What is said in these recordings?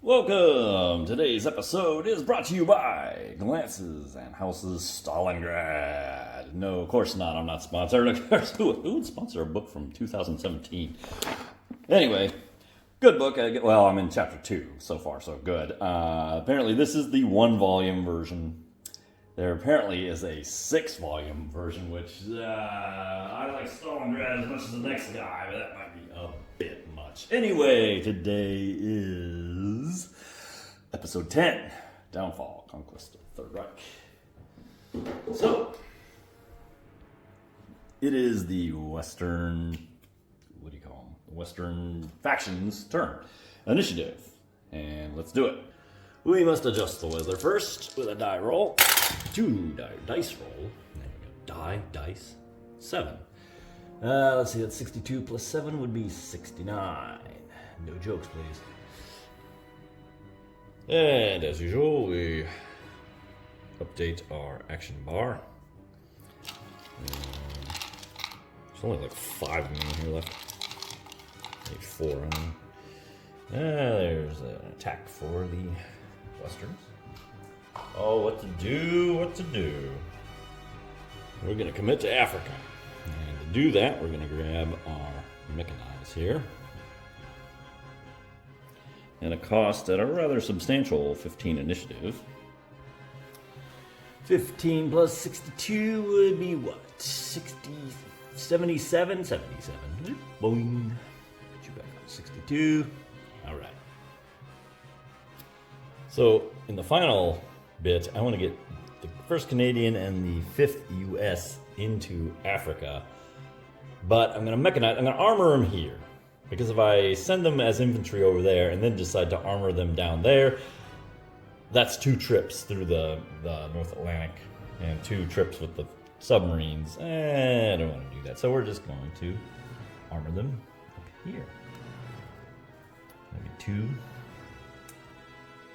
Welcome! Today's episode is brought to you by Glances and Houses Stalingrad. No, of course not. I'm not sponsored. Of course, who would sponsor a book from 2017? Anyway, good book. Well, I'm in chapter 2. So far, so good. Apparently, this is the 1-volume version. There apparently is a 6-volume version, which I like Stalingrad as much as the next guy, but that might be a bit much. Anyway, today is episode 10, Downfall, Conquest of the Third Reich. So, it is the Western, Western faction's turn. Initiative. And let's do it. We must adjust the weather first with a die roll. 2 dice roll. Dice. 7. Let's see, that's 62 plus 7 would be 69. No jokes, please. And as usual, we update our action bar. There's only like 5 of them in here left. Maybe 4 of them. There's an attack for the Westerns. Oh, what to do. We're going to commit to Africa. And to do that, we're going to grab our mechanize here. And a cost at a rather substantial 15 initiative. 15 plus 62 would be what? 77? 77. Boing. Put you back on 62. All right. So, in the final bit, I want to get the 1st Canadian and the 5th U.S. into Africa. But I'm going to armor them here. Because if I send them as infantry over there and then decide to armor them down there, that's 2 trips through the North Atlantic and 2 trips with the submarines. I don't want to do that. So we're just going to armor them up here. Maybe 2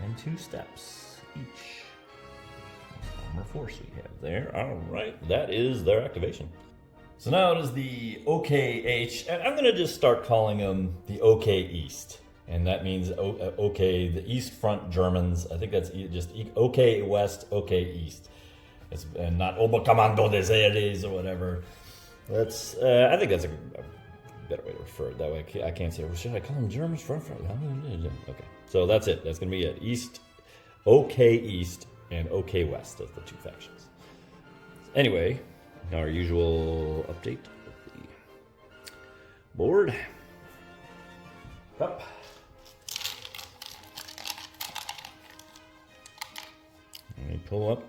and 2 steps each. Armor force we have there. All right, that is their activation. So now it is the OKH, and I'm going to just start calling them the OK East. And that means OK, the East Front Germans. I think that's just OK West, OK East. And not Oberkommando des Heeres or whatever. That's I think that's a better way to refer it. That way I can't say, well, should I call them Germans? Okay, so that's it. That's going to be it. East, OK East, and OK West as the 2 factions. Anyway, our usual update of the board. Up. Let me pull up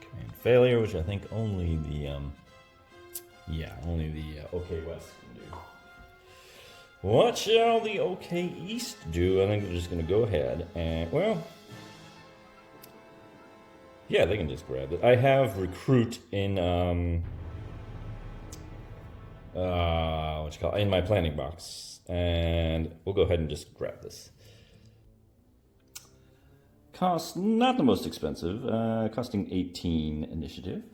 command failure, which I think only the OK West can do. What shall the OK East do? I think they're just going to go ahead and, well, yeah, they can just grab it. I have recruit in in my planning box, and we'll go ahead and just grab this. Cost not the most expensive, costing 18 initiative.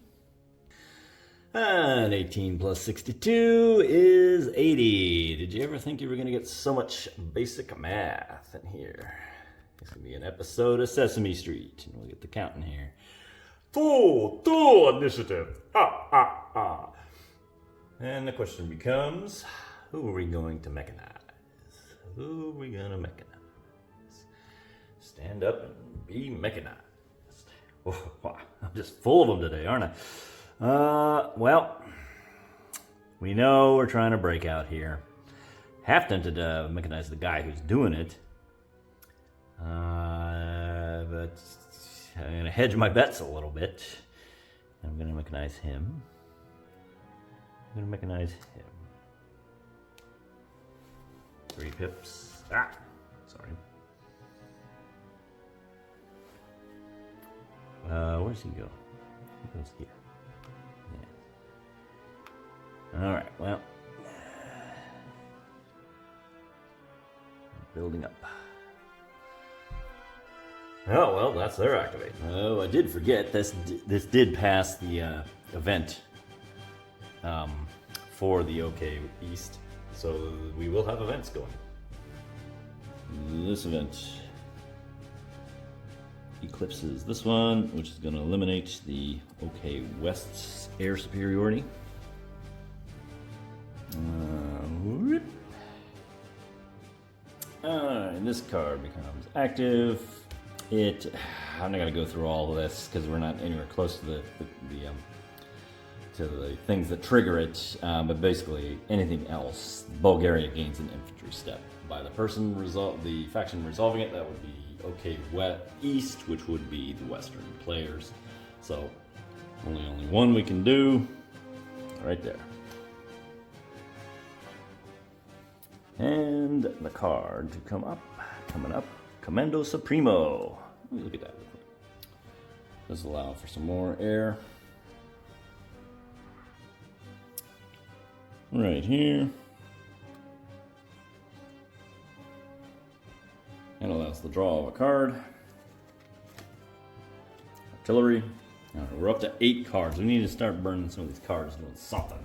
And 18 plus 62 is 80. Did you ever think you were going to get so much basic math in here? It's going to be an episode of Sesame Street, and we'll get the counting here. 2 initiative. And the question becomes, who are we going to mechanize? Stand up and be mechanized. Oh, I'm just full of them today, aren't I? Well, we know we're trying to break out here. Half tempted to mechanize the guy who's doing it. But I'm going to hedge my bets a little bit. I'm going to mechanize him. 3 pips. Sorry. Where's he go? He goes here. Yeah. All right, well. Building up. Oh, well, that's their activate. Oh, I did forget, this did pass the event for the OK East. So we will have events going. This event eclipses this one, which is going to eliminate the OK West's air superiority. Alright, this card becomes active. I'm not going to go through all of this because we're not anywhere close to the things that trigger it, but basically anything else, Bulgaria gains an infantry step by the faction resolving it. That would be OK East, which would be the Western players. So only one we can do right there. And the card to coming up, Commando Supremo. Let me look at that. Does allow for some more air. Right here. And allows the draw of a card. Artillery. All right, we're up to 8 cards. We need to start burning some of these cards doing something.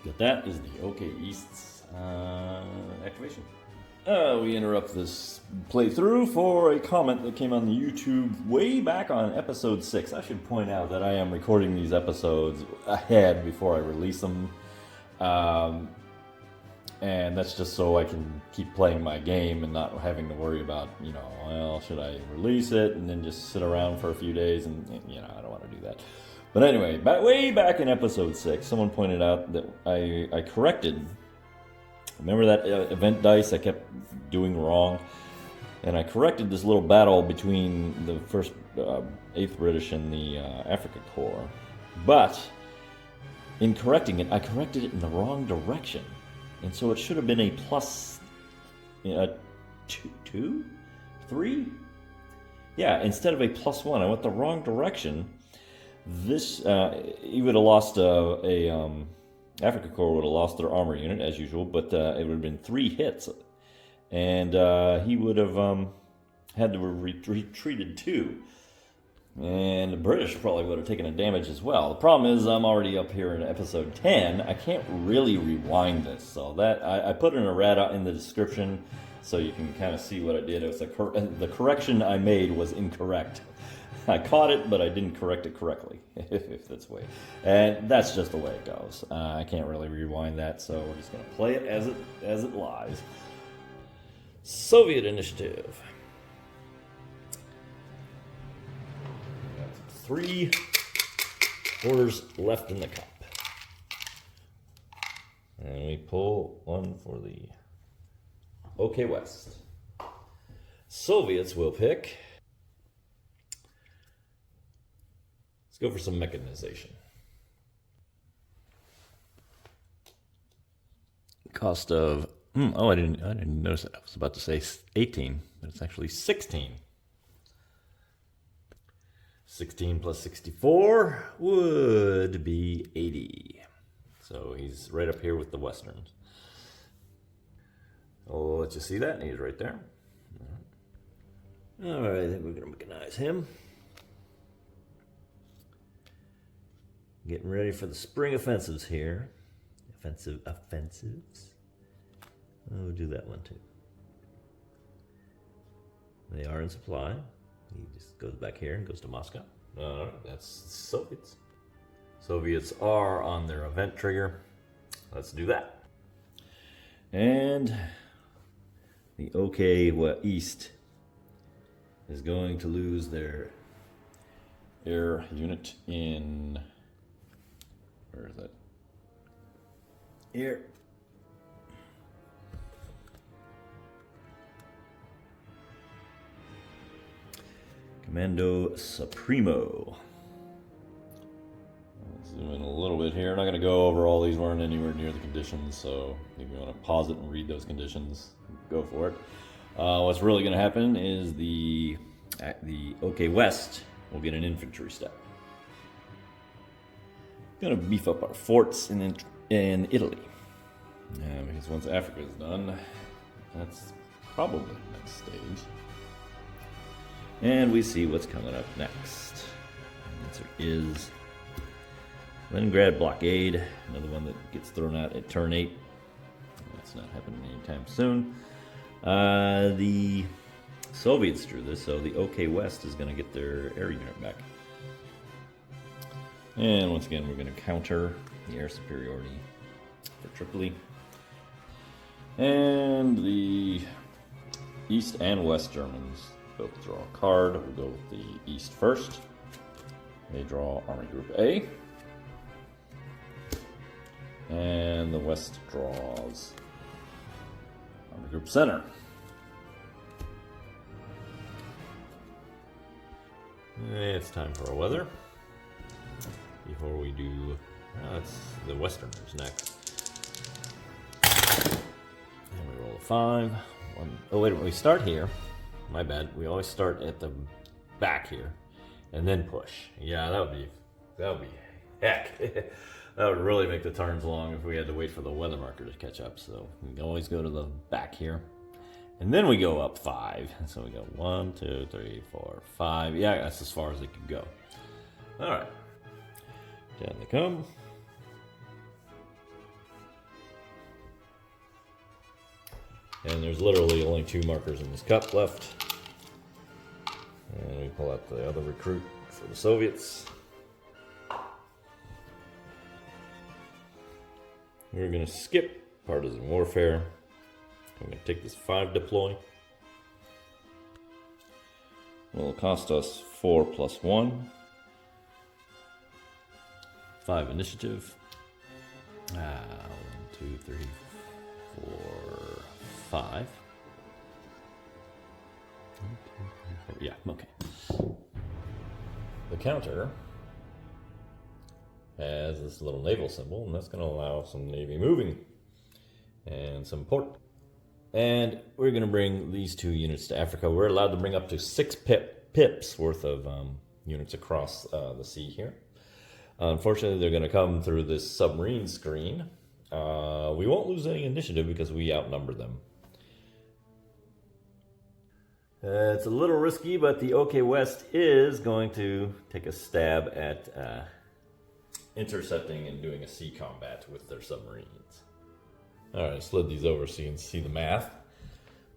But that is the OK East's activation. We interrupt this playthrough for a comment that came on the YouTube way back on episode 6. I should point out that I am recording these episodes ahead before I release them. And that's just so I can keep playing my game and not having to worry about, well, should I release it and then just sit around for a few days, and I don't want to do that. But anyway, way back in episode 6, someone pointed out that I corrected. Remember that event dice I kept doing wrong? And I corrected this little battle between the 8th British and the Africa Corps. But in correcting it, I corrected it in the wrong direction. And so it should have been a plus 2? 3? Yeah, instead of a plus 1, I went the wrong direction. This, he would have lost Africa Corps would have lost their armor unit as usual, but it would have been 3 hits, and he would have had to have retreated 2, and the British probably would have taken a damage as well. The problem is I'm already up here in episode 10. I can't really rewind this, so that I put an errata in the description so you can kind of see what I did. It was the correction I made was incorrect. I caught it, but I didn't correct it correctly, if that's the way. And that's just the way it goes. I can't really rewind that, so we're just going to play it as it lies. Soviet initiative. 3 quarters left in the cup. And we pull one for the OK West. Soviets will pick. Let's go for some mechanization. Cost of I didn't notice that. I was about to say 18, but it's actually 16. 16 plus 64 would be 80. So he's right up here with the Westerns. I'll let you see that. He's right there. All right, I think we're going to mechanize him. Getting ready for the spring offensives here. Offensives. We'll do that one too. They are in supply. He just goes back here and goes to Moscow. No, that's Soviets. Soviets are on their event trigger. Let's do that. And the OK East is going to lose their air unit in... Where is that? Here. Commando Supremo. I'll zoom in a little bit here. I'm not going to go over all these. Weren't anywhere near the conditions, so if you want to pause it and read those conditions, go for it. What's really going to happen is the OK West will get an infantry step. Going to beef up our forts in Italy. Because once Africa is done, that's probably the next stage. And we see what's coming up next. The answer is Leningrad blockade, another one that gets thrown out at turn 8. That's not happening anytime soon. The Soviets drew this, so the OK West is going to get their air unit back. And once again, we're going to counter the air superiority for Tripoli. And the East and West Germans both draw a card. We'll go with the East first. They draw Army Group A. And the West draws Army Group Center. It's time for our weather. Before we do, it's the Westerners next. And we roll a 5. Oh wait, we start here. My bad. We always start at the back here, and then push. Yeah, that would be heck. That would really make the turns long if we had to wait for the weather marker to catch up. So we can always go to the back here. And then we go up 5. So we go 1, 2, 3, 4, 5. Yeah, that's as far as it can go. All right. Down they come. And there's literally only 2 markers in this cup left. And we pull out the other recruit for the Soviets. We're going to skip partisan warfare. I'm going to take this 5 deploy. Will cost us 4 plus 1. 5 initiative. 1, 2, 3, 4, 5. 1, 2, 3, 4. Yeah, okay. The counter has this little naval symbol, and that's going to allow some Navy moving and some port. And we're going to bring these 2 units to Africa. We're allowed to bring up to 6 pips worth of units across the sea here. Unfortunately, they're going to come through this submarine screen. We won't lose any initiative because we outnumber them. It's a little risky, but the OK West is going to take a stab at intercepting and doing a sea combat with their submarines. All right, slid these over so you can see the math.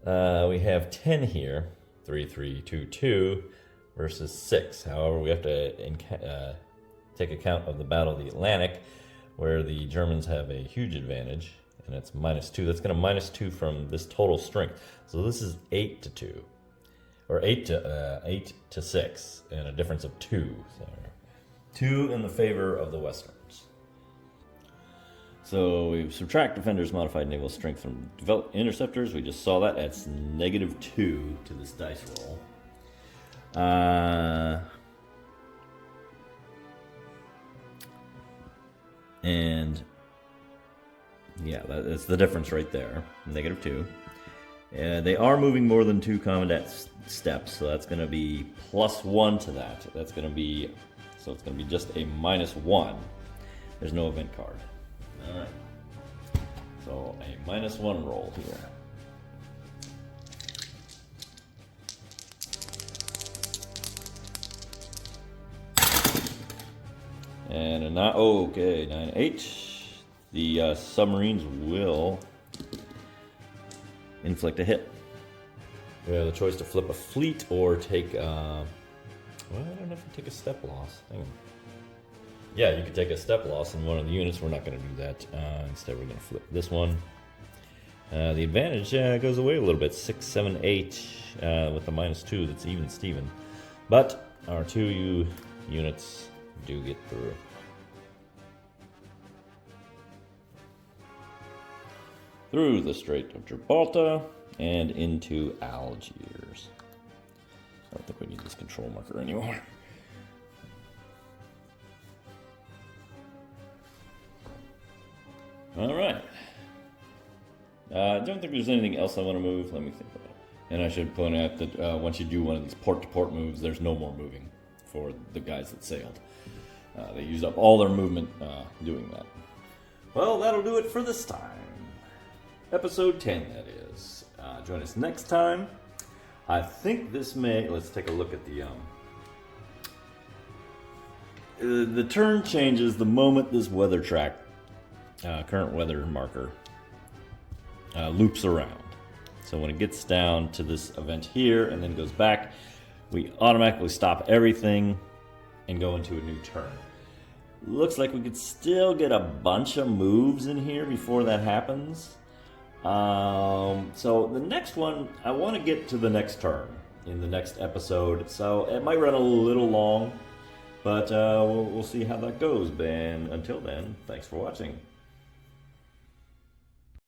We have 10 here, 3, 3, 2, 2, versus 6. However, we have to take account of the Battle of the Atlantic, where the Germans have a huge advantage, and it's -2. That's going to -2 from this total strength. So this is 8 to 2, or 8 to 6, and a difference of 2. So 2 in the favor of the Westerns. So we subtract defenders' modified naval strength from developed interceptors. We just saw that. That's -2 to this dice roll. And yeah, that's the difference right there. -2. They are moving more than 2 combat steps, so that's going to be +1 to that. That's going to be, so it's going to be just a -1. There's no event card. All right. So a -1 roll here. And a 9, okay, 9, 8. The submarines will inflict a hit. We have the choice to flip a fleet or take, well, I don't know if you take a step loss. Hang on. Yeah, you could take a step loss in one of the units. We're not going to do that. Instead, we're going to flip this one. The advantage goes away a little bit. 6, 7, 8 with the -2. That's even Steven. But our 2 units do get through. Through the Strait of Gibraltar and into Algiers. I don't think we need this control marker anymore. All right. I don't think there's anything else I want to move. Let me think about it. And I should point out that once you do one of these port-to-port moves, there's no more moving for the guys that sailed. They used up all their movement doing that. Well, that'll do it for this time. Episode 10, that is. Join us next time. I think this may... Let's take a look at the turn changes the moment this weather track, current weather marker, loops around. So when it gets down to this event here and then goes back, we automatically stop everything and go into a new turn. Looks like we could still get a bunch of moves in here before that happens. So the next one, I want to get to the next turn in the next episode. So it might run a little long, but we'll see how that goes. And until then, thanks for watching.